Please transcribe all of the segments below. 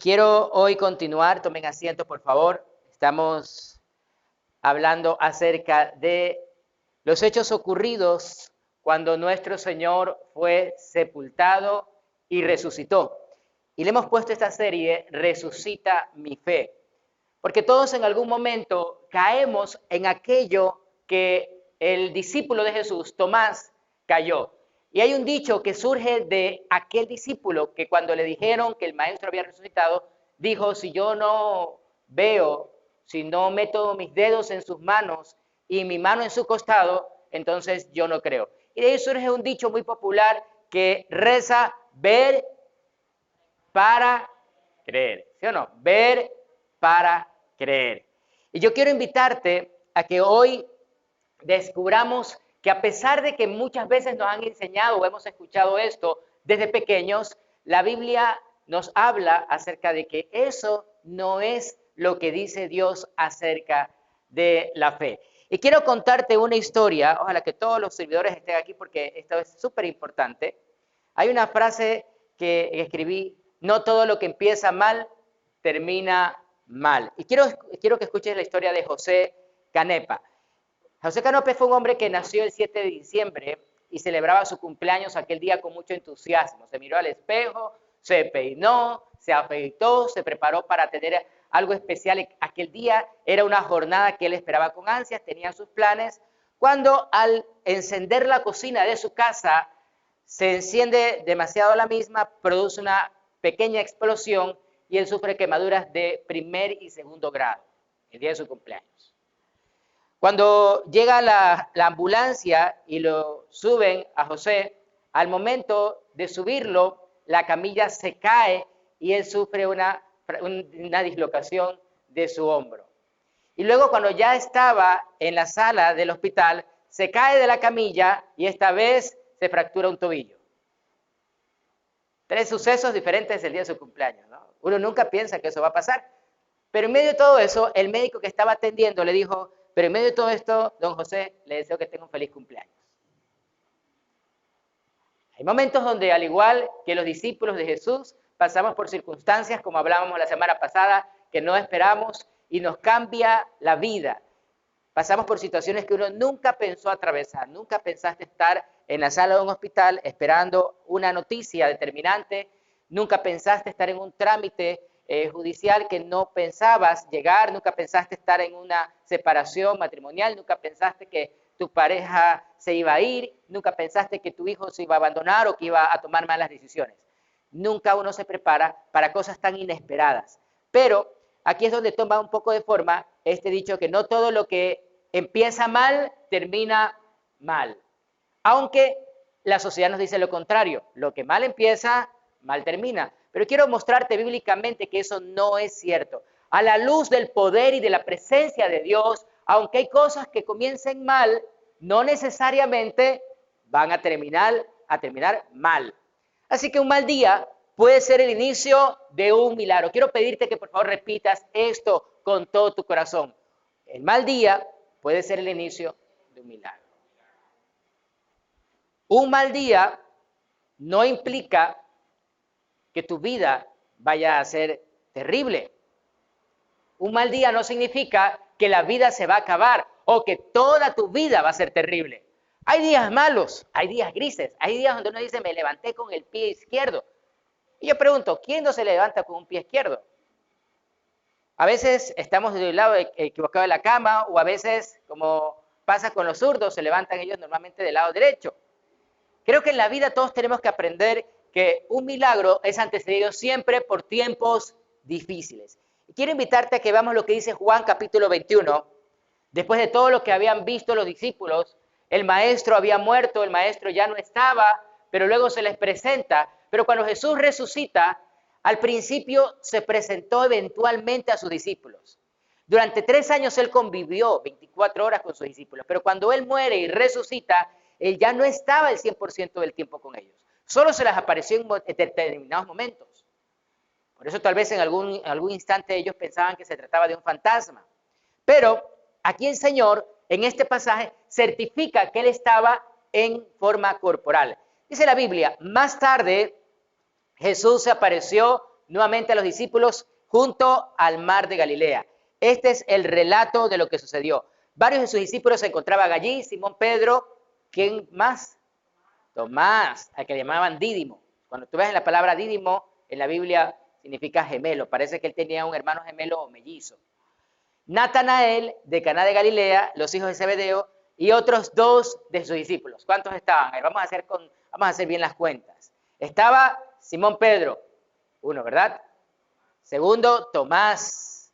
Quiero hoy continuar, tomen asiento por favor. Estamos hablando acerca de los hechos ocurridos cuando nuestro Señor fue sepultado y resucitó. Y le hemos puesto esta serie, Resucita mi fe. Porque todos en algún momento caemos en aquello que el discípulo de Jesús, Tomás, cayó. Y hay un dicho que surge de aquel discípulo que cuando le dijeron que el maestro había resucitado, dijo, si yo no veo, si no meto mis dedos en sus manos y mi mano en su costado, entonces yo no creo. Y de ahí surge un dicho muy popular que reza, ver para creer, ¿sí o no? Ver para creer. Y yo quiero invitarte a que hoy descubramos que a pesar de que muchas veces nos han enseñado o hemos escuchado esto desde pequeños, la Biblia nos habla acerca de que eso no es lo que dice Dios acerca de la fe. Y quiero contarte una historia, ojalá que todos los servidores estén aquí porque esto es súper importante. Hay una frase que escribí, no todo lo que empieza mal termina mal. Y quiero que escuches la historia de José Canepa. José Canepa fue un hombre que nació el 7 de diciembre y celebraba su cumpleaños aquel día con mucho entusiasmo. Se miró al espejo, se peinó, se afeitó, se preparó para tener algo especial. Aquel día era una jornada que él esperaba con ansias, tenía sus planes, cuando al encender la cocina de su casa, se enciende demasiado la misma, produce una pequeña explosión y él sufre quemaduras de primer y segundo grado el día de su cumpleaños. Cuando llega la ambulancia y lo suben a José, al momento de subirlo, la camilla se cae y él sufre una dislocación de su hombro. Y luego cuando ya estaba en la sala del hospital, se cae de la camilla y esta vez se fractura un tobillo. 3 sucesos diferentes el día de su cumpleaños, ¿no? Uno nunca piensa que eso va a pasar. Pero en medio de todo eso, el médico que estaba atendiendo le dijo, pero en medio de todo esto, don José, le deseo que tenga un feliz cumpleaños. Hay momentos donde, al igual que los discípulos de Jesús, pasamos por circunstancias, como hablábamos la semana pasada, que no esperamos y nos cambia la vida. Pasamos por situaciones que uno nunca pensó atravesar, nunca pensaste estar en la sala de un hospital esperando una noticia determinante, nunca pensaste estar en un trámite judicial que no pensabas llegar, nunca pensaste estar en una separación matrimonial, nunca pensaste que tu pareja se iba a ir, nunca pensaste que tu hijo se iba a abandonar o que iba a tomar malas decisiones. Nunca uno se prepara para cosas tan inesperadas. Pero aquí es donde toma un poco de forma este dicho que no todo lo que empieza mal termina mal. Aunque la sociedad nos dice lo contrario, lo que mal empieza, mal termina. Pero quiero mostrarte bíblicamente que eso no es cierto. A la luz del poder y de la presencia de Dios, aunque hay cosas que comiencen mal, no necesariamente van a terminar mal. Así que un mal día puede ser el inicio de un milagro. Quiero pedirte que por favor repitas esto con todo tu corazón. El mal día puede ser el inicio de un milagro. Un mal día no implica que tu vida vaya a ser terrible. Un mal día no significa que la vida se va a acabar o que toda tu vida va a ser terrible. Hay días malos, hay días grises, hay días donde uno dice, me levanté con el pie izquierdo. Y yo pregunto, ¿quién no se levanta con un pie izquierdo? A veces estamos del lado equivocado de la cama o a veces, como pasa con los zurdos, se levantan ellos normalmente del lado derecho. Creo que en la vida todos tenemos que aprender que un milagro es antecedido siempre por tiempos difíciles. Y quiero invitarte a que veamos lo que dice Juan capítulo 21. Después de todo lo que habían visto los discípulos, el maestro había muerto, el maestro ya no estaba, pero luego se les presenta. Pero cuando Jesús resucita, al principio se presentó eventualmente a sus discípulos. Durante 3 años él convivió 24 horas con sus discípulos, pero cuando él muere y resucita, él ya no estaba el 100% del tiempo con ellos. Solo se les apareció en determinados momentos. Por eso tal vez en algún instante ellos pensaban que se trataba de un fantasma. Pero aquí el Señor, en este pasaje, certifica que él estaba en forma corporal. Dice la Biblia, más tarde Jesús se apareció nuevamente a los discípulos junto al mar de Galilea. Este es el relato de lo que sucedió. Varios de sus discípulos se encontraban allí, Simón Pedro, ¿quién más? Tomás, al que le llamaban Dídimo. Cuando tú ves la palabra Dídimo en la Biblia significa gemelo, parece que él tenía un hermano gemelo o mellizo. Natanael, de Caná de Galilea, los hijos de Zebedeo, y otros 2 de sus discípulos. ¿Cuántos estaban? Vamos a hacer bien las cuentas. Estaba Simón Pedro, 1, ¿verdad? Segundo, Tomás,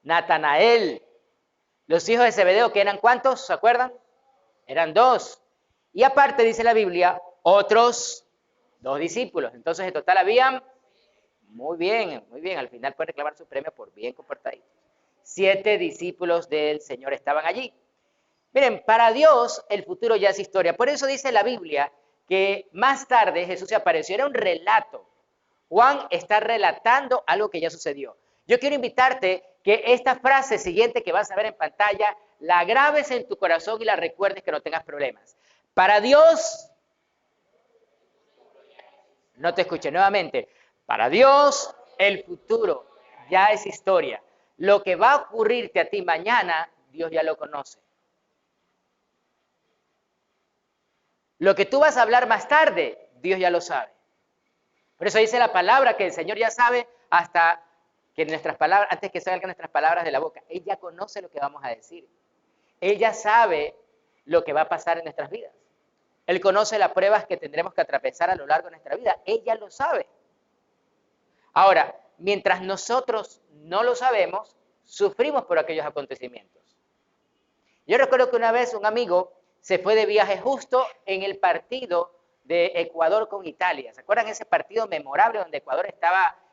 Natanael, los hijos de Zebedeo, que eran ¿cuántos? ¿Se acuerdan? Eran 2. Y aparte, dice la Biblia, otros 2 discípulos. Entonces, en total habían, muy bien, al final pueden reclamar su premio por bien comportaditos. 7 discípulos del Señor estaban allí. Miren, para Dios el futuro ya es historia. Por eso dice la Biblia que más tarde Jesús se apareció. Era un relato. Juan está relatando algo que ya sucedió. Yo quiero invitarte que esta frase siguiente que vas a ver en pantalla, la grabes en tu corazón y la recuerdes, que no tengas problemas. Para Dios, no te escuché nuevamente, para Dios el futuro ya es historia. Lo que va a ocurrirte a ti mañana, Dios ya lo conoce. Lo que tú vas a hablar más tarde, Dios ya lo sabe. Por eso dice la palabra que el Señor ya sabe hasta que nuestras palabras, antes que salgan nuestras palabras de la boca. Él ya conoce lo que vamos a decir. Él ya sabe lo que va a pasar en nuestras vidas. Él conoce las pruebas que tendremos que atravesar a lo largo de nuestra vida. Él ya lo sabe. Ahora, mientras nosotros no lo sabemos, sufrimos por aquellos acontecimientos. Yo recuerdo que una vez un amigo se fue de viaje justo en el partido de Ecuador con Italia. ¿Se acuerdan ese partido memorable donde Ecuador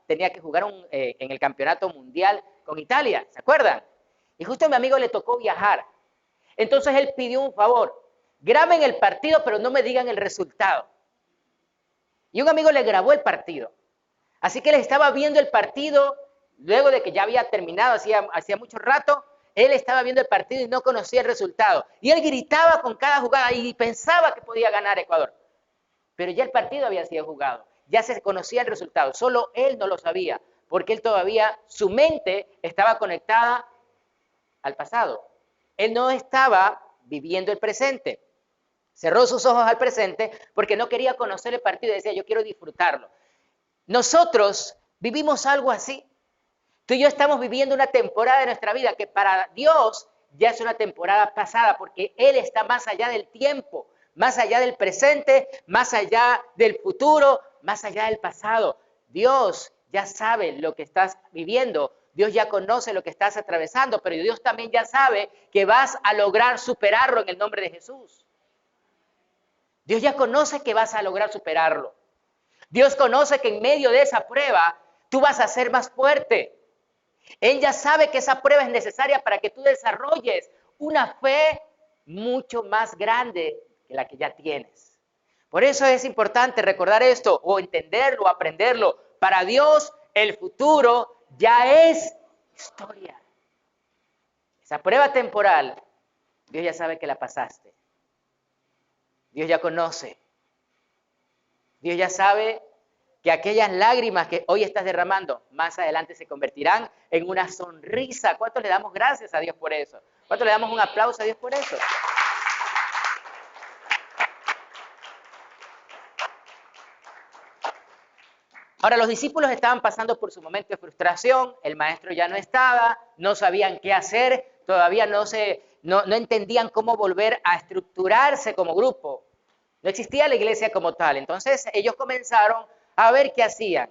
tenía que jugar en el campeonato mundial con Italia? ¿Se acuerdan? Y justo a mi amigo le tocó viajar. Entonces él pidió un favor. Graben el partido, pero no me digan el resultado. Y un amigo le grabó el partido. Así que él estaba viendo el partido, luego de que ya había terminado, hacía mucho rato, él estaba viendo el partido y no conocía el resultado. Y él gritaba con cada jugada y pensaba que podía ganar Ecuador. Pero ya el partido había sido jugado, ya se conocía el resultado, solo él no lo sabía, porque él todavía, su mente estaba conectada al pasado. Él no estaba viviendo el presente. Cerró sus ojos al presente porque no quería conocer el partido y decía, yo quiero disfrutarlo. Nosotros vivimos algo así. Tú y yo estamos viviendo una temporada de nuestra vida que para Dios ya es una temporada pasada, porque Él está más allá del tiempo, más allá del presente, más allá del futuro, más allá del pasado. Dios ya sabe lo que estás viviendo, Dios ya conoce lo que estás atravesando, pero Dios también ya sabe que vas a lograr superarlo en el nombre de Jesús. Dios ya conoce que vas a lograr superarlo. Dios conoce que en medio de esa prueba tú vas a ser más fuerte. Él ya sabe que esa prueba es necesaria para que tú desarrolles una fe mucho más grande que la que ya tienes. Por eso es importante recordar esto, o entenderlo, o aprenderlo. Para Dios el futuro ya es historia. Esa prueba temporal, Dios ya sabe que la pasaste. Dios ya conoce. Dios ya sabe que aquellas lágrimas que hoy estás derramando, más adelante se convertirán en una sonrisa. ¿Cuánto le damos gracias a Dios por eso? ¿Cuánto le damos un aplauso a Dios por eso? Ahora, los discípulos estaban pasando por su momento de frustración, el maestro ya no estaba, no sabían qué hacer, todavía no entendían cómo volver a estructurarse como grupo. No existía la iglesia como tal. Entonces ellos comenzaron a ver qué hacían.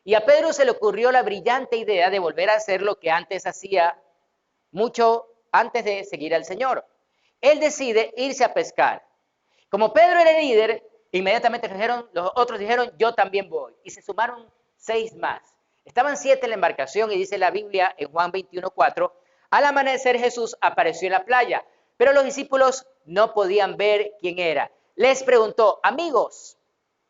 Y a Pedro se le ocurrió la brillante idea de volver a hacer lo que antes hacía, mucho antes de seguir al Señor. Él decide irse a pescar. Como Pedro era el líder, inmediatamente los otros dijeron, yo también voy. Y se sumaron 6 más. Estaban 7 en la embarcación y dice la Biblia en Juan 21:4, al amanecer Jesús apareció en la playa, pero los discípulos no podían ver quién era. Les preguntó, amigos,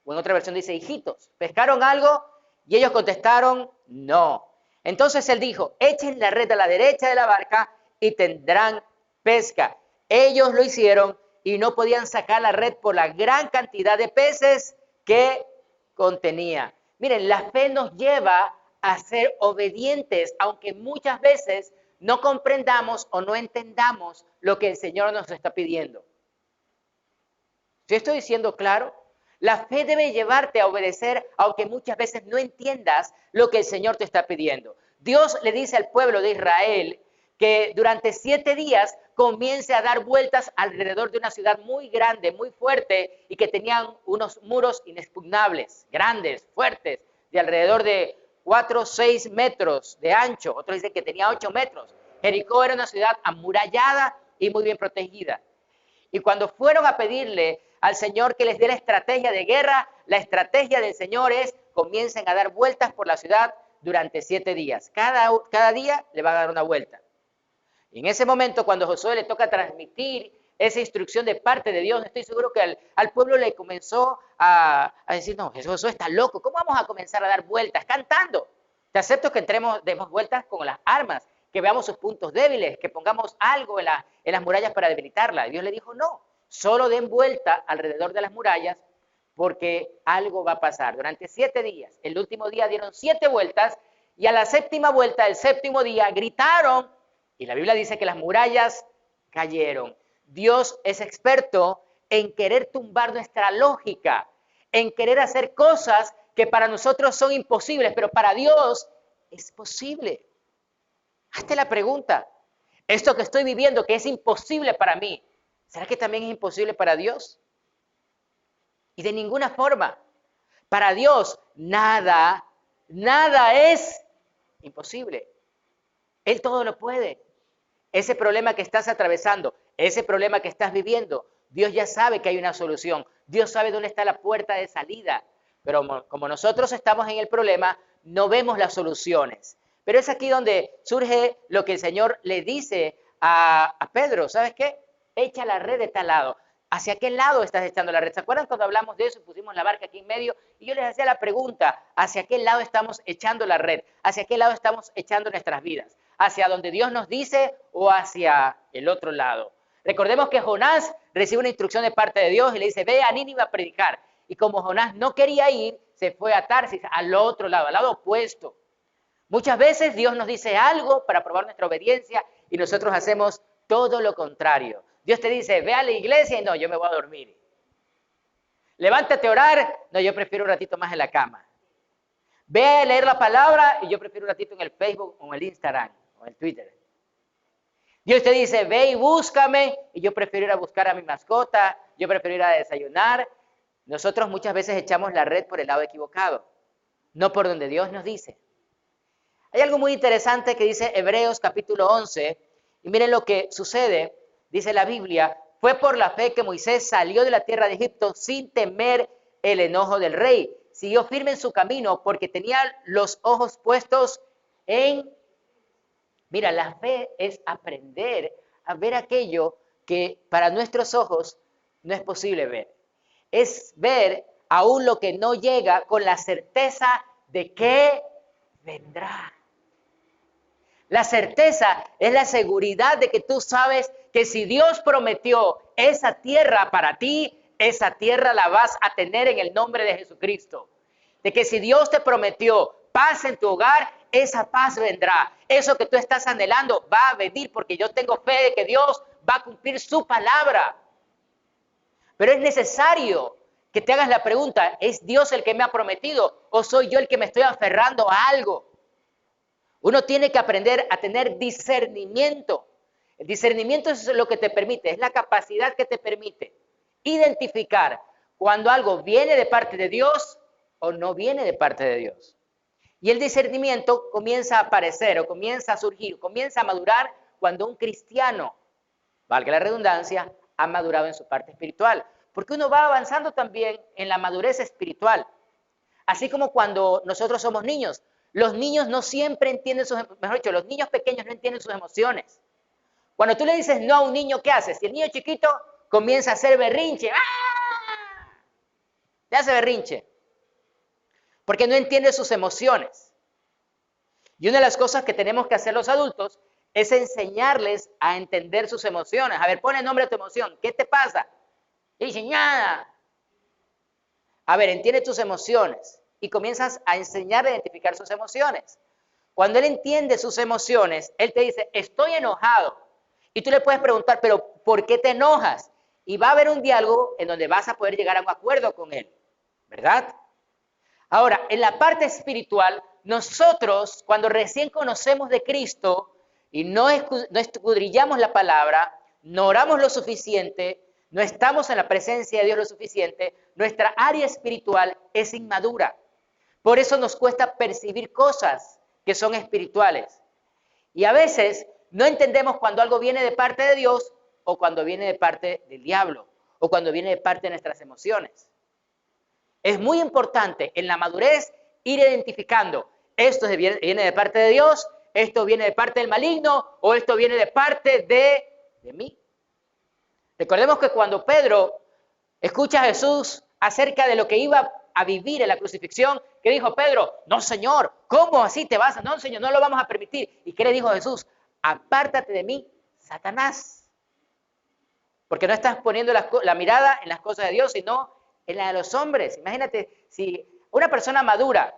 o en otra versión dice, hijitos, ¿pescaron algo? Y ellos contestaron, no. Entonces él dijo, echen la red a la derecha de la barca y tendrán pesca. Ellos lo hicieron y no podían sacar la red por la gran cantidad de peces que contenía. Miren, la fe nos lleva a ser obedientes, aunque muchas veces no comprendamos o no entendamos lo que el Señor nos está pidiendo. ¿Sí estoy diciendo claro? La fe debe llevarte a obedecer, aunque muchas veces no entiendas lo que el Señor te está pidiendo. Dios le dice al pueblo de Israel que durante 7 días comience a dar vueltas alrededor de una ciudad muy grande, muy fuerte, y que tenían unos muros inexpugnables, grandes, fuertes, de alrededor de 4 o 6 metros de ancho. Otros dicen que tenía 8 metros. Jericó era una ciudad amurallada y muy bien protegida. Y cuando fueron a pedirle al Señor que les dé la estrategia de guerra, la estrategia del Señor es: comiencen a dar vueltas por la ciudad durante 7 días. Cada día le va a dar una vuelta. Y en ese momento, cuando Josué le toca transmitir esa instrucción de parte de Dios, estoy seguro que al pueblo le comenzó a decir: no, Josué está loco, ¿cómo vamos a comenzar a dar vueltas? Cantando. Te acepto que demos vueltas con las armas, que veamos sus puntos débiles, que pongamos algo en las murallas para debilitarla. Y Dios le dijo: no, solo den vuelta alrededor de las murallas, porque algo va a pasar. Durante 7 días, el último día dieron 7 vueltas, y a la 7ª vuelta, el 7º día, gritaron, y la Biblia dice que las murallas cayeron. Dios es experto en querer tumbar nuestra lógica, en querer hacer cosas que para nosotros son imposibles, pero para Dios es posible. Hazte la pregunta: esto que estoy viviendo, que es imposible para mí, ¿será que también es imposible para Dios? Y de ninguna forma. Para Dios nada es imposible. Él todo lo puede. Ese problema que estás atravesando, ese problema que estás viviendo, Dios ya sabe que hay una solución. Dios sabe dónde está la puerta de salida. Pero como nosotros estamos en el problema, no vemos las soluciones. Pero es aquí donde surge lo que el Señor le dice a Pedro: ¿sabes qué? Echa la red de tal lado. ¿Hacia qué lado estás echando la red? ¿Se acuerdan cuando hablamos de eso y pusimos la barca aquí en medio? Y yo les hacía la pregunta: ¿hacia qué lado estamos echando la red? ¿Hacia qué lado estamos echando nuestras vidas? ¿Hacia donde Dios nos dice o hacia el otro lado? Recordemos que Jonás recibe una instrucción de parte de Dios y le dice: ve a Nínive a predicar. Y como Jonás no quería ir, se fue a Tarsis, al otro lado, al lado opuesto. Muchas veces Dios nos dice algo para probar nuestra obediencia y nosotros hacemos todo lo contrario. Dios te dice: ve a la iglesia, y no, yo me voy a dormir. Levántate a orar, no, yo prefiero un ratito más en la cama. Ve a leer la palabra, y yo prefiero un ratito en el Facebook o en el Instagram o en el Twitter. Dios te dice: ve y búscame, y yo prefiero ir a buscar a mi mascota, yo prefiero ir a desayunar. Nosotros muchas veces echamos la red por el lado equivocado, no por donde Dios nos dice. Hay algo muy interesante que dice Hebreos capítulo 11, y miren lo que sucede. Dice la Biblia: fue por la fe que Moisés salió de la tierra de Egipto sin temer el enojo del rey. Siguió firme en su camino porque tenía los ojos puestos en... Mira, la fe es aprender a ver aquello que para nuestros ojos no es posible ver. Es ver aún lo que no llega con la certeza de que vendrá. La certeza es la seguridad de que tú sabes que si Dios prometió esa tierra para ti, esa tierra la vas a tener en el nombre de Jesucristo. De que si Dios te prometió paz en tu hogar, esa paz vendrá. Eso que tú estás anhelando va a venir, porque yo tengo fe de que Dios va a cumplir su palabra. Pero es necesario que te hagas la pregunta: ¿es Dios el que me ha prometido o soy yo el que me estoy aferrando a algo? Uno tiene que aprender a tener discernimiento. El discernimiento es lo que te permite, es la capacidad que te permite identificar cuando algo viene de parte de Dios o no viene de parte de Dios. Y el discernimiento comienza a aparecer o comienza a surgir, comienza a madurar cuando un cristiano, valga la redundancia, ha madurado en su parte espiritual. Porque uno va avanzando también en la madurez espiritual. Así como cuando nosotros somos niños. Los niños no siempre entienden mejor dicho, los niños pequeños no entienden sus emociones. Cuando tú le dices no a un niño, ¿qué haces? Si el niño chiquito comienza a hacer berrinche, ¡ah! Te hace berrinche. Porque no entiende sus emociones. Y una de las cosas que tenemos que hacer los adultos es enseñarles a entender sus emociones. A ver, pon el nombre a tu emoción. ¿Qué te pasa? Y dice: nada. A ver, entiende tus emociones. y comienzas a enseñarle a identificar sus emociones. Cuando él entiende sus emociones, él te dice, estoy enojado. Y tú le puedes preguntar, pero ¿por qué te enojas? Y va a haber un diálogo en donde vas a poder llegar a un acuerdo con él, ¿verdad? Ahora, en la parte espiritual, nosotros cuando recién conocemos de Cristo y no escudriñamos la palabra, no oramos lo suficiente, no estamos en la presencia de Dios lo suficiente, nuestra área espiritual es inmadura. Por eso nos cuesta percibir cosas que son espirituales. Y a veces no entendemos cuando algo viene de parte de Dios o cuando viene de parte del diablo o cuando viene de parte de nuestras emociones. Es muy importante en la madurez ir identificando, esto viene de parte de Dios, esto viene de parte del maligno o esto viene de parte de mí. Recordemos que cuando Pedro escucha a Jesús acerca de lo que iba a vivir en la crucifixión, ¿qué dijo Pedro? No, Señor, ¿cómo así te vas? No, Señor, no lo vamos a permitir. ¿Y qué le dijo Jesús? Apártate de mí, Satanás. Porque no estás poniendo la mirada en las cosas de Dios, sino en la de los hombres. Imagínate, si una persona madura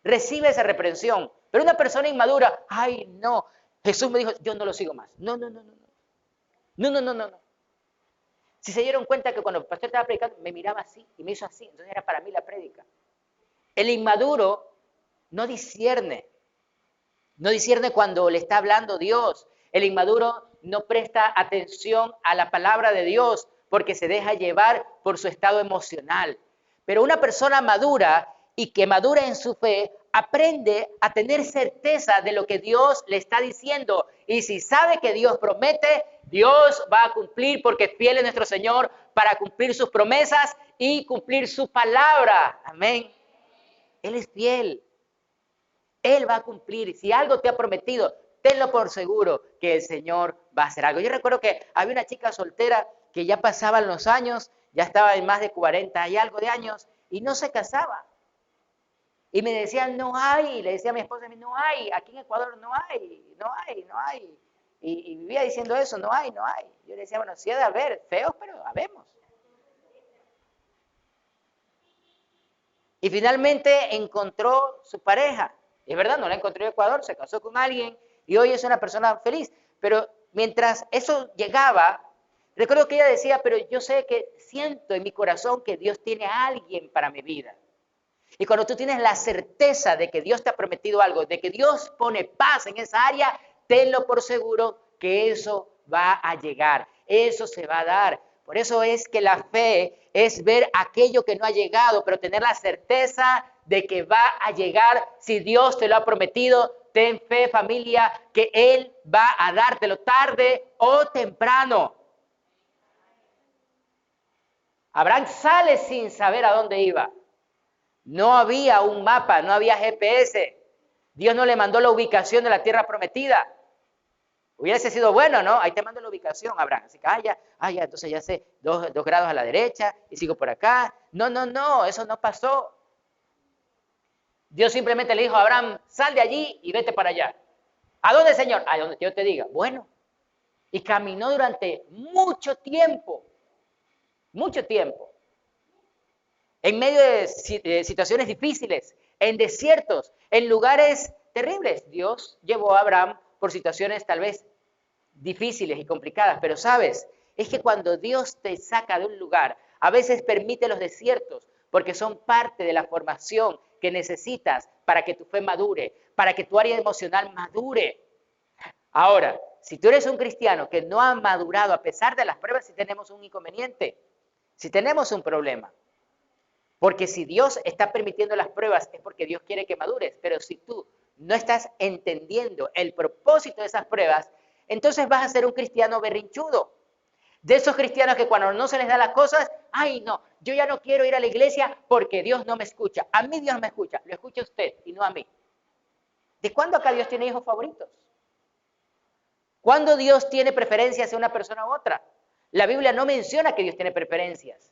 recibe esa reprensión, pero una persona inmadura, ay, no, Jesús me dijo, yo no lo sigo más. No. Si se dieron cuenta que cuando el pastor estaba predicando, me miraba así y me hizo así, entonces era para mí la prédica. El inmaduro no discierne cuando le está hablando Dios. El inmaduro no presta atención a la palabra de Dios porque se deja llevar por su estado emocional. Pero una persona madura y que madura en su fe, aprende a tener certeza de lo que Dios le está diciendo. Y si sabe que Dios promete, Dios va a cumplir porque fiel es nuestro Señor para cumplir sus promesas y cumplir su palabra. Amén. Él es fiel. Él va a cumplir. Si algo te ha prometido, tenlo por seguro que el Señor va a hacer algo. Yo recuerdo que había una chica soltera que ya pasaban los años, ya estaba en más de 40 y algo de años, y no se casaba. Y me decían, no hay, y le decía a mi esposa, no hay, aquí en Ecuador no hay. Y vivía diciendo eso, no hay. Yo le decía, bueno, sí ha de haber, feos, pero habemos. Y finalmente encontró su pareja. Es verdad, no la encontró en Ecuador, se casó con alguien y hoy es una persona feliz. Pero mientras eso llegaba, recuerdo que ella decía, pero yo sé que siento en mi corazón que Dios tiene a alguien para mi vida. Y cuando tú tienes la certeza de que Dios te ha prometido algo, de que Dios pone paz en esa área, tenlo por seguro que eso va a llegar, eso se va a dar. Por eso es que la fe es ver aquello que no ha llegado, pero tener la certeza de que va a llegar. Si Dios te lo ha prometido, ten fe, familia, que Él va a dártelo tarde o temprano. Abraham sale sin saber a dónde iba. No había un mapa, no había GPS. Dios no le mandó la ubicación de la tierra prometida. Hubiese sido bueno, ¿no? Ahí te mando la ubicación, Abraham. Así que, ya, entonces ya sé, 2 grados a la derecha y sigo por acá. No, eso no pasó. Dios simplemente le dijo a Abraham, sal de allí y vete para allá. ¿A dónde, Señor? A donde yo te diga. Bueno, y caminó durante mucho tiempo. En medio de situaciones difíciles, en desiertos, en lugares terribles. Dios llevó a Abraham por situaciones tal vez difíciles y complicadas, pero sabes, es que cuando Dios te saca de un lugar, a veces permite los desiertos, porque son parte de la formación que necesitas para que tu fe madure, para que tu área emocional madure. Ahora, si tú eres un cristiano que no ha madurado a pesar de las pruebas, sí tenemos un inconveniente, sí tenemos un problema. Porque si Dios está permitiendo las pruebas es porque Dios quiere que madures. Pero si tú no estás entendiendo el propósito de esas pruebas, entonces vas a ser un cristiano berrinchudo. De esos cristianos que cuando no se les da las cosas, ay no, yo ya no quiero ir a la iglesia porque Dios no me escucha. A mí Dios me escucha, lo escucha usted y no a mí. ¿De cuándo acá Dios tiene hijos favoritos? ¿Cuándo Dios tiene preferencias hacia una persona u otra? La Biblia no menciona que Dios tiene preferencias,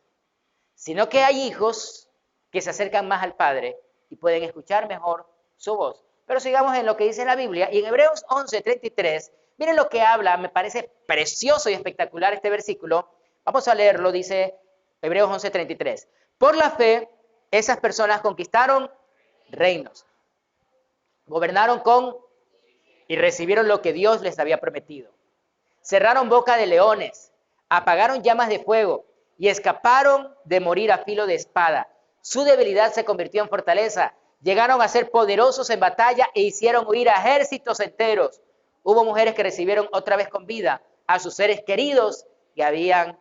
sino que hay hijos que se acercan más al Padre y pueden escuchar mejor su voz. Pero sigamos en lo que dice la Biblia. Y en Hebreos 11:33, miren lo que habla, me parece precioso y espectacular este versículo. Vamos a leerlo, dice Hebreos 11:33. Por la fe, Esas personas conquistaron reinos, gobernaron con y recibieron lo que Dios les había prometido. Cerraron boca de leones, apagaron llamas de fuego y escaparon de morir a filo de espada. Su debilidad se convirtió en fortaleza. Llegaron a ser poderosos en batalla e hicieron huir a ejércitos enteros. Hubo mujeres que recibieron otra vez con vida a sus seres queridos que habían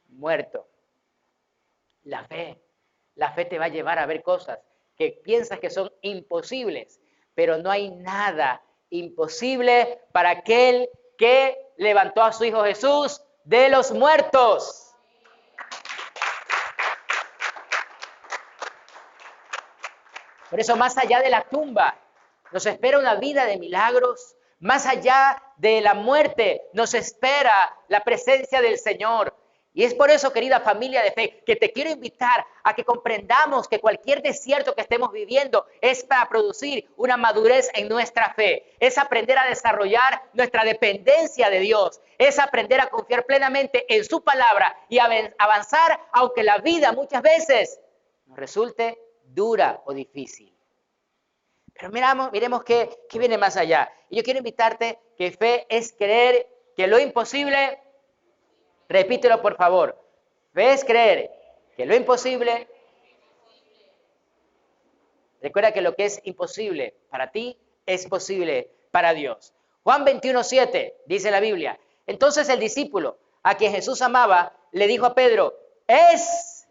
muerto. La fe te va a llevar a ver cosas que piensas que son imposibles, pero no hay nada imposible para aquel que levantó a su Hijo Jesús de los muertos. Por eso, más allá de la tumba, nos espera una vida de milagros. Más allá de la muerte, nos espera la presencia del Señor. Y es por eso, querida familia de fe, que te quiero invitar a que comprendamos que cualquier desierto que estemos viviendo es para producir una madurez en nuestra fe. Es aprender a desarrollar nuestra dependencia de Dios. Es aprender a confiar plenamente en su palabra y avanzar, aunque la vida muchas veces nos resulte dura o difícil. Pero miremos qué viene más allá. Y yo quiero invitarte que fe es creer que lo imposible, repítelo por favor, fe es creer que lo imposible, recuerda que lo que es imposible para ti es posible para Dios. Juan 21:7 dice la Biblia, entonces el discípulo a quien Jesús amaba le dijo a Pedro, es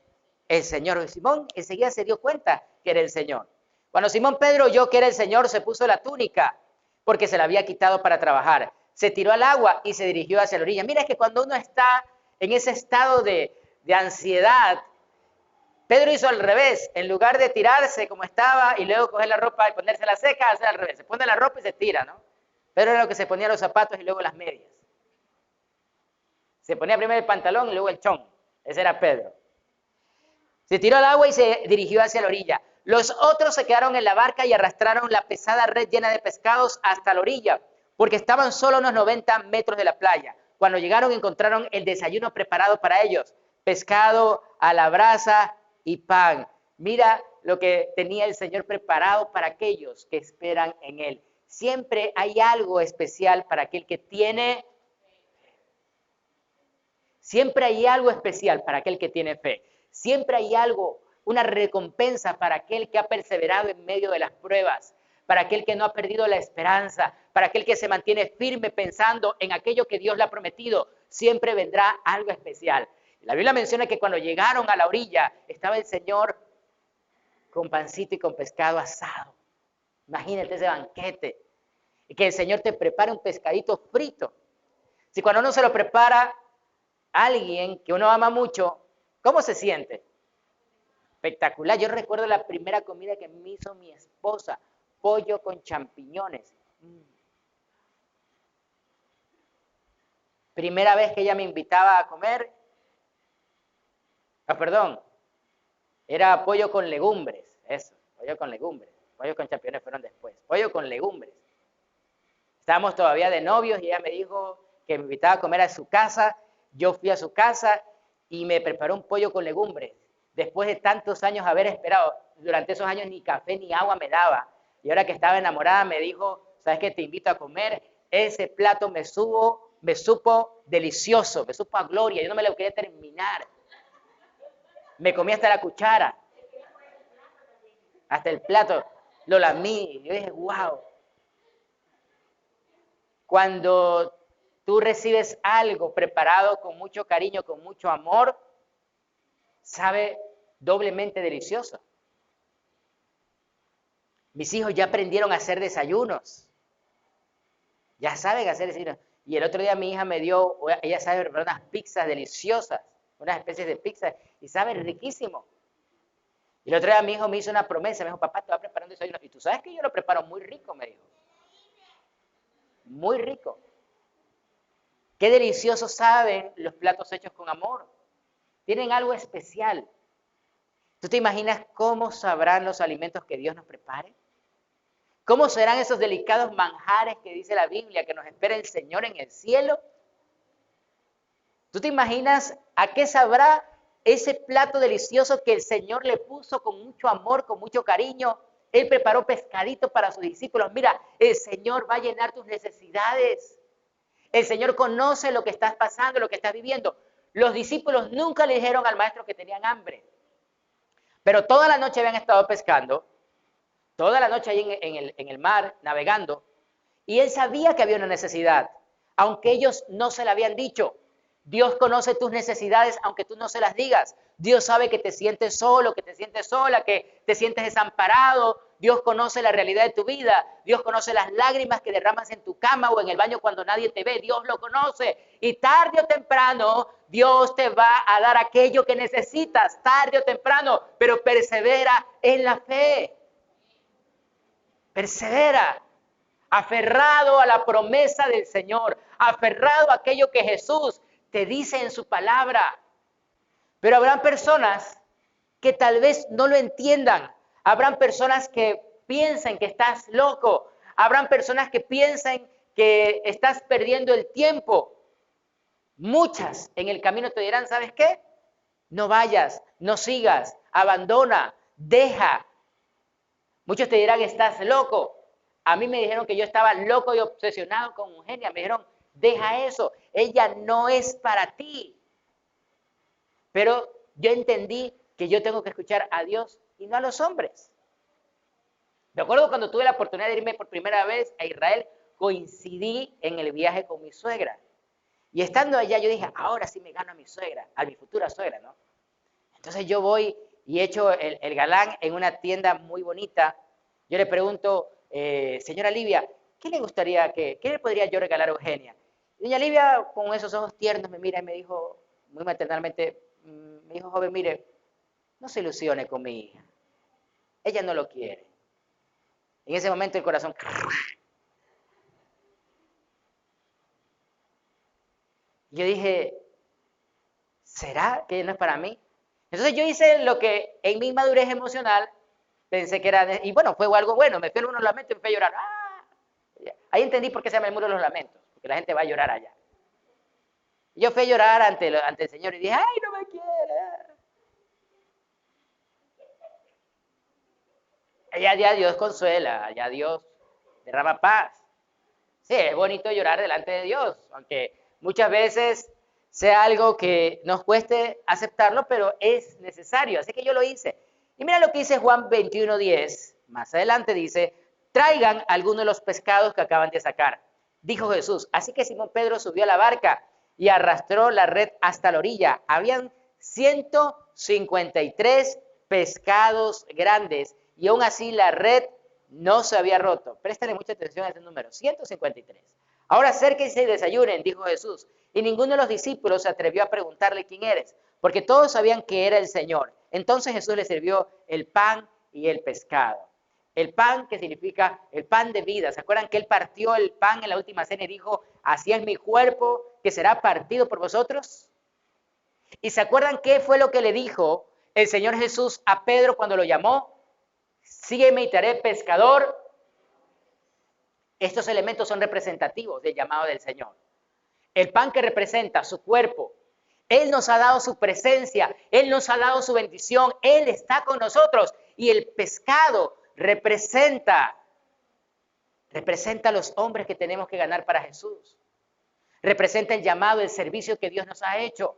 el Señor. Simón enseguida se dio cuenta que era el Señor. Cuando Simón Pedro oyó que era el Señor, se puso la túnica porque se la había quitado para trabajar. Se tiró al agua y se dirigió hacia la orilla. Mira, es que cuando uno está en ese estado de ansiedad, Pedro hizo al revés. En lugar de tirarse como estaba y luego coger la ropa y ponérsela seca, hace al revés. Se pone la ropa y se tira, ¿no? Pedro era lo que se ponía los zapatos y luego las medias. Se ponía primero el pantalón y luego el chón. Ese era Pedro. Se tiró al agua y se dirigió hacia la orilla. Los otros se quedaron en la barca y arrastraron la pesada red llena de pescados hasta la orilla, porque estaban solo a unos 90 metros de la playa. Cuando llegaron encontraron el desayuno preparado para ellos, pescado a la brasa y pan. Mira lo que tenía el Señor preparado para aquellos que esperan en Él. Siempre hay algo especial para aquel que tiene fe. Siempre hay algo especial para aquel que tiene fe. Siempre hay algo, una recompensa para aquel que ha perseverado en medio de las pruebas, para aquel que no ha perdido la esperanza, para aquel que se mantiene firme pensando en aquello que Dios le ha prometido. Siempre vendrá algo especial. La Biblia menciona que cuando llegaron a la orilla estaba el Señor con pancito y con pescado asado. Imagínate ese banquete. Y que el Señor te prepare un pescadito frito. Si cuando uno se lo prepara a alguien que uno ama mucho, ¿cómo se siente? Espectacular. Yo recuerdo la primera comida que me hizo mi esposa, pollo con champiñones. Primera vez que ella me invitaba a comer, era pollo con legumbres, eso, pollo con legumbres. Pollo con champiñones fueron después, pollo con legumbres. Estábamos todavía de novios y ella me dijo que me invitaba a comer a su casa. Yo fui a su casa y me preparó un pollo con legumbres. Después de tantos años haber esperado, durante esos años ni café ni agua me daba. Y ahora que estaba enamorada me dijo, ¿sabes qué? Te invito a comer. Ese plato me supo delicioso, me supo a gloria. Yo no me lo quería terminar. Me comí hasta la cuchara. Hasta el plato. Lo lamí. Yo dije, wow. Cuando tú recibes algo preparado con mucho cariño, con mucho amor, sabe doblemente delicioso. Mis hijos ya aprendieron a hacer desayunos. Ya saben hacer desayunos. Y el otro día mi hija me dio, ella sabe preparar unas pizzas deliciosas, unas especies de pizzas, y sabe riquísimo. Y el otro día mi hijo me hizo una promesa, me dijo, papá, te voy a preparar un desayuno. Y tú sabes que yo lo preparo muy rico, me dijo. Muy rico. Qué deliciosos saben los platos hechos con amor. Tienen algo especial. ¿Tú te imaginas cómo sabrán los alimentos que Dios nos prepare? ¿Cómo serán esos delicados manjares que dice la Biblia que nos espera el Señor en el cielo? ¿Tú te imaginas a qué sabrá ese plato delicioso que el Señor le puso con mucho amor, con mucho cariño. Él preparó pescadito para sus discípulos. Mira, el Señor va a llenar tus necesidades. El Señor conoce lo que estás pasando, lo que estás viviendo. Los discípulos nunca le dijeron al maestro que tenían hambre, pero toda la noche habían estado pescando, toda la noche ahí en el mar, navegando, y él sabía que había una necesidad, aunque ellos no se la habían dicho. Dios conoce tus necesidades, aunque tú no se las digas. Dios sabe que te sientes solo, que te sientes sola, que te sientes desamparado. Dios conoce la realidad de tu vida. Dios conoce las lágrimas que derramas en tu cama o en el baño cuando nadie te ve. Dios lo conoce. Y tarde o temprano, Dios te va a dar aquello que necesitas, tarde o temprano, pero persevera en la fe. Persevera. Aferrado a la promesa del Señor, aferrado a aquello que Jesús te dice en su palabra. Pero habrán personas que tal vez no lo entiendan. Habrán personas que piensen que estás loco. Habrán personas que piensen que estás perdiendo el tiempo. Muchas en el camino te dirán, ¿sabes qué? No vayas, no sigas, abandona, deja. Muchos te dirán, estás loco. A mí me dijeron que yo estaba loco y obsesionado con Eugenia. Me dijeron, deja eso, ella no es para ti. Pero yo entendí que yo tengo que escuchar a Dios y no a los hombres. Me acuerdo cuando tuve la oportunidad de irme por primera vez a Israel, coincidí en el viaje con mi suegra. Y estando allá yo dije, ahora sí me gano a mi suegra, a mi futura suegra, ¿no? Entonces yo voy y echo el galán en una tienda muy bonita. Yo le pregunto, señora Livia, ¿qué le gustaría qué le podría yo regalar a Eugenia? Y doña Livia, con esos ojos tiernos, me mira y me dijo, muy maternalmente, me dijo, joven, mire, no se ilusione con mi hija. Ella no lo quiere. En ese momento el corazón... Yo dije, ¿será que no es para mí? Entonces yo hice lo que en mi madurez emocional pensé que era, y bueno, fue algo bueno, me fui a unos lamentos y me fui a llorar. ¡Ah! Ahí entendí por qué se llama el muro de los lamentos, porque la gente va a llorar allá. Y yo fui a llorar ante el Señor y dije, ¡ay, no me quiere! Ya Dios consuela, ya Dios derrama paz. Sí, es bonito llorar delante de Dios, aunque muchas veces sea algo que nos cueste aceptarlo, pero es necesario. Así que yo lo hice. Y mira lo que dice Juan 21:10. Más adelante dice, traigan algunos de los pescados que acaban de sacar. Dijo Jesús. Así que Simón Pedro subió a la barca y arrastró la red hasta la orilla. Habían 153 pescados grandes y aún así la red no se había roto. Préstale mucha atención a este número, 153. Ahora acérquense y desayunen, dijo Jesús. Y ninguno de los discípulos se atrevió a preguntarle quién eres, porque todos sabían que era el Señor. Entonces Jesús les sirvió el pan y el pescado. El pan, que significa el pan de vida. ¿Se acuerdan que Él partió el pan en la última cena y dijo, así es mi cuerpo que será partido por vosotros? ¿Y se acuerdan qué fue lo que le dijo el Señor Jesús a Pedro cuando lo llamó? Sígueme y te haré pescador. Estos elementos son representativos del llamado del Señor. El pan que representa su cuerpo. Él nos ha dado su presencia, Él nos ha dado su bendición, Él está con nosotros. Y el pescado representa a los hombres que tenemos que ganar para Jesús. Representa el llamado, el servicio que Dios nos ha hecho.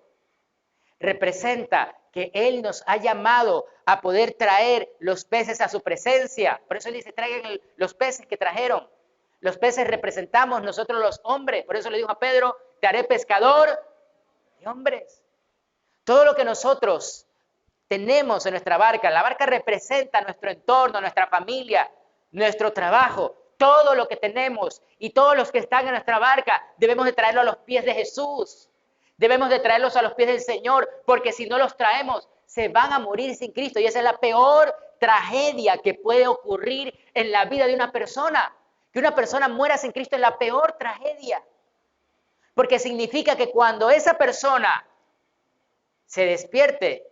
Representa que Él nos ha llamado a poder traer los peces a su presencia. Por eso Él dice, traigan los peces que trajeron. Los peces representamos nosotros los hombres. Por eso le dijo a Pedro, te haré pescador de hombres. Todo lo que nosotros tenemos en nuestra barca, la barca representa nuestro entorno, nuestra familia, nuestro trabajo. Todo lo que tenemos y todos los que están en nuestra barca debemos de traerlo a los pies de Jesús. Debemos de traerlos a los pies del Señor, porque si no los traemos, se van a morir sin Cristo. Y esa es la peor tragedia que puede ocurrir en la vida de una persona. Que una persona muera sin Cristo es la peor tragedia. Porque significa que cuando esa persona se despierte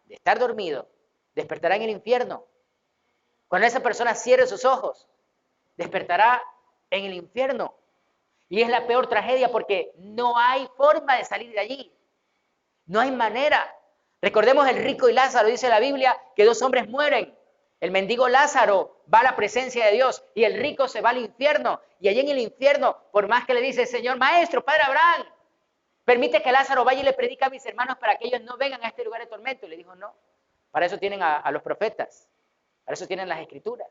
de estar dormido, despertará en el infierno. Cuando esa persona cierre sus ojos, despertará en el infierno. Y es la peor tragedia porque no hay forma de salir de allí. No hay manera. Recordemos el rico y Lázaro, dice la Biblia, que dos hombres mueren. El mendigo Lázaro va a la presencia de Dios y el rico se va al infierno. Y allí en el infierno, por más que le dice, Señor Maestro, Padre Abraham, permite que Lázaro vaya y le predique a mis hermanos para que ellos no vengan a este lugar de tormento. Y le dijo, no, para eso tienen a los profetas, para eso tienen las escrituras.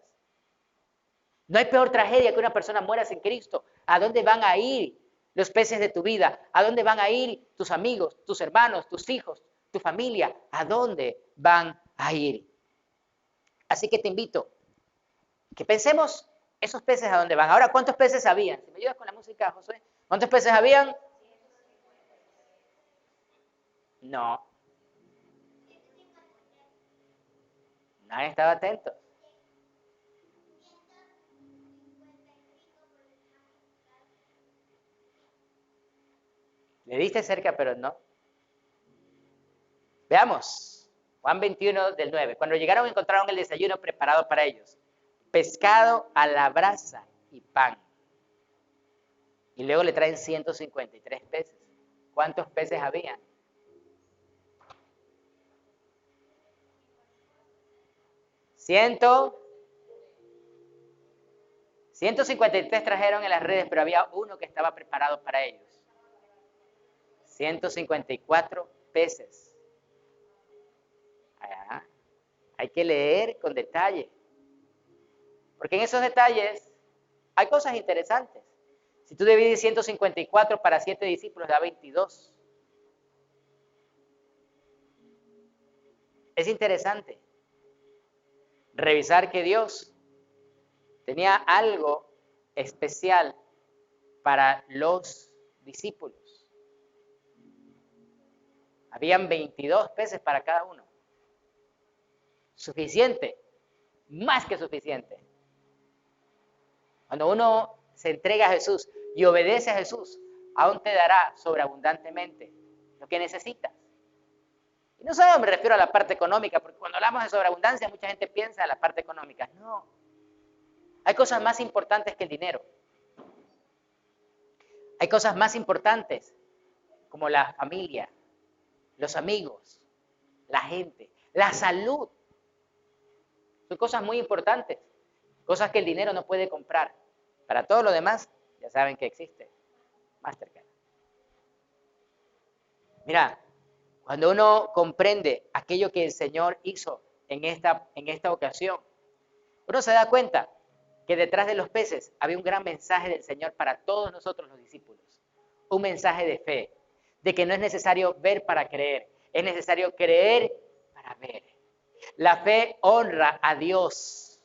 No hay peor tragedia que una persona muera sin Cristo. ¿A dónde van a ir los peces de tu vida? ¿A dónde van a ir tus amigos, tus hermanos, tus hijos, tu familia? ¿A dónde van a ir? Así que te invito que pensemos esos peces a dónde van. Ahora, ¿cuántos peces habían? Si me ayudas con la música, Josué. ¿Cuántos peces habían? No. Nadie estaba atento. Le diste cerca, pero no. Veamos. Juan 21 del 9. Cuando llegaron encontraron el desayuno preparado para ellos. Pescado a la brasa y pan. Y luego le traen 153 peces. ¿Cuántos peces había? 153 trajeron en las redes, pero había uno que estaba preparado para ellos. 154 peces. Hay que leer con detalle. Porque en esos detalles hay cosas interesantes. Si tú divides 154 para 7 discípulos, da 22. Es interesante revisar que Dios tenía algo especial para los discípulos. Habían 22 peces para cada uno. Suficiente, más que suficiente. Cuando uno se entrega a Jesús y obedece a Jesús, aún te dará sobreabundantemente lo que necesitas. Y no solo me refiero a la parte económica, porque cuando hablamos de sobreabundancia, mucha gente piensa en la parte económica. No. Hay cosas más importantes que el dinero. Hay cosas más importantes como la familia, los amigos, la gente, la salud. Son cosas muy importantes, cosas que el dinero no puede comprar. Para todo lo demás, ya saben que existe Mastercard. Mira, cuando uno comprende aquello que el Señor hizo en esta ocasión, uno se da cuenta que detrás de los peces había un gran mensaje del Señor para todos nosotros los discípulos. Un mensaje de fe, de que no es necesario ver para creer, es necesario creer para ver. La fe honra a Dios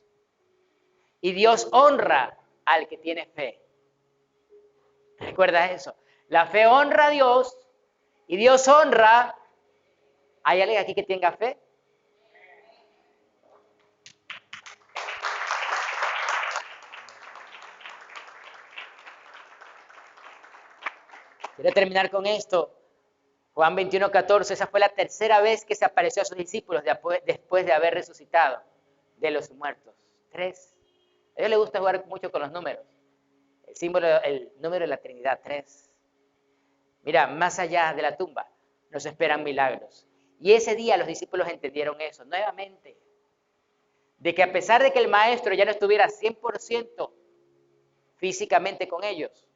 y Dios honra al que tiene fe. ¿Recuerda eso? La fe honra a Dios y Dios honra. ¿Hay alguien aquí que tenga fe? Quiero terminar con esto. Juan 21:14, esa fue la tercera vez que se apareció a sus discípulos después de haber resucitado de los muertos. 3. A Dios le gusta jugar mucho con los números. El símbolo, el número de la Trinidad, 3. Mira, más allá de la tumba nos esperan milagros. Y ese día los discípulos entendieron eso nuevamente. De que a pesar de que el maestro ya no estuviera 100% físicamente con ellos,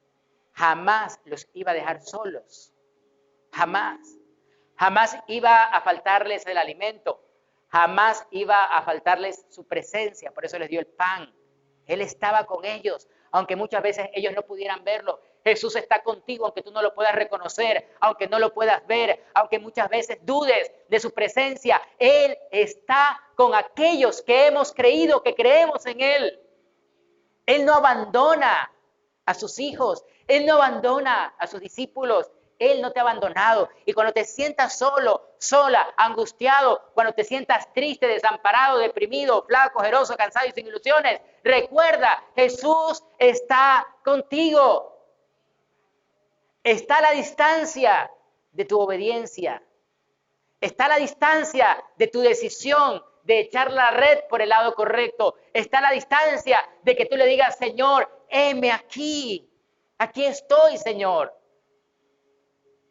jamás los iba a dejar solos. Jamás. Jamás iba a faltarles el alimento. Jamás iba a faltarles su presencia. Por eso les dio el pan. Él estaba con ellos, aunque muchas veces ellos no pudieran verlo. Jesús está contigo, aunque tú no lo puedas reconocer, aunque no lo puedas ver, aunque muchas veces dudes de su presencia. Él está con aquellos que hemos creído, que creemos en Él. Él no abandona a sus hijos. Él no abandona a sus discípulos. Él no te ha abandonado. Y cuando te sientas solo, sola, angustiado, cuando te sientas triste, desamparado, deprimido, flaco, ojeroso, cansado y sin ilusiones, recuerda, Jesús está contigo. Está a la distancia de tu obediencia. Está a la distancia de tu decisión de echar la red por el lado correcto. Está a la distancia de que tú le digas, Señor, heme aquí. Aquí estoy, Señor.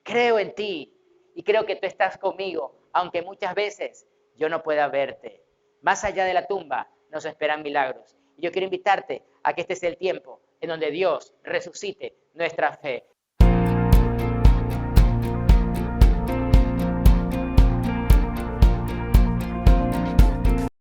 Creo en ti y creo que tú estás conmigo, aunque muchas veces yo no pueda verte. Más allá de la tumba nos esperan milagros. Y yo quiero invitarte a que este sea el tiempo en donde Dios resucite nuestra fe.